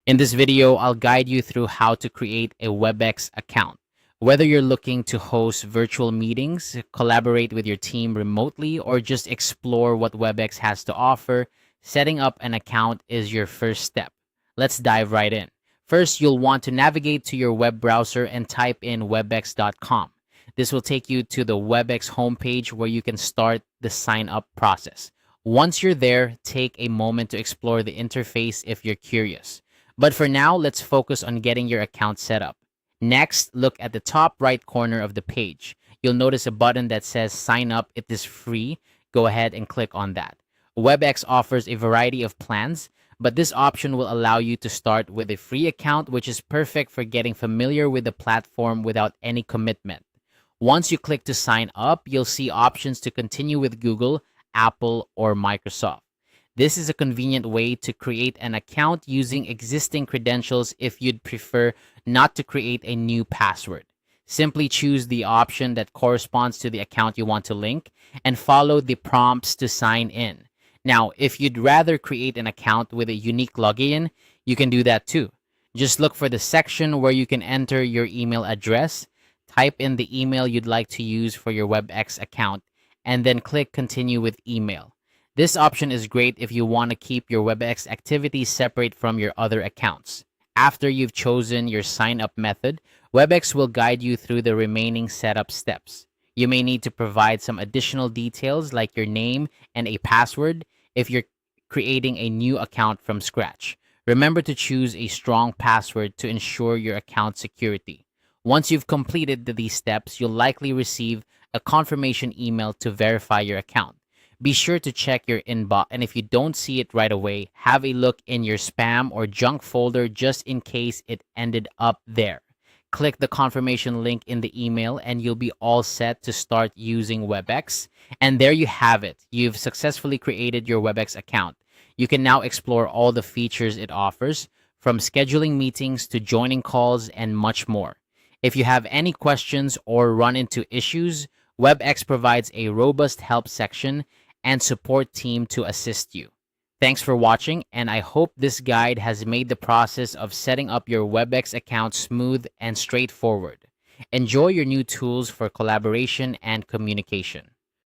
In this video, I'll guide you through how to create a Webex account. Whether you're looking to host virtual meetings, collaborate with your team remotely, or just explore what Webex has to offer, setting up an account is your first step. Let's dive right in. First, you'll want to navigate to your web browser and type in webex.com. This will take you to the Webex homepage where you can start the sign up process. Once you're there, take a moment to explore the interface if you're curious. But for now, let's focus on getting your account set up. Next, look at the top right corner of the page. You'll notice a button that says sign up. It is free. Go ahead and click on that. Webex offers a variety of plans, but this option will allow you to start with a free account, which is perfect for getting familiar with the platform without any commitment. Once you click to sign up, you'll see options to continue with Google, Apple, or Microsoft. This is a convenient way to create an account using existing credentials if you'd prefer not to create a new password. Simply choose the option that corresponds to the account you want to link and follow the prompts to sign in. Now, if you'd rather create an account with a unique login, you can do that too. Just look for the section where you can enter your email address, type in the email you'd like to use for your WebEx account, and then click Continue with Email. This option is great if you want to keep your WebEx activities separate from your other accounts. After you've chosen your sign-up method, WebEx will guide you through the remaining setup steps. You may need to provide some additional details like your name and a password if you're creating a new account from scratch. Remember to choose a strong password to ensure your account security. Once you've completed these steps, you'll likely receive a confirmation email to verify your account. Be sure to check your inbox, and if you don't see it right away, have a look in your spam or junk folder just in case it ended up there. Click the confirmation link in the email and you'll be all set to start using Webex. And there you have it. You've successfully created your Webex account. You can now explore all the features it offers, from scheduling meetings to joining calls and much more. If you have any questions or run into issues, Webex provides a robust help section and support team to assist you. Thanks for watching, and I hope this guide has made the process of setting up your Webex account smooth and straightforward. Enjoy your new tools for collaboration and communication.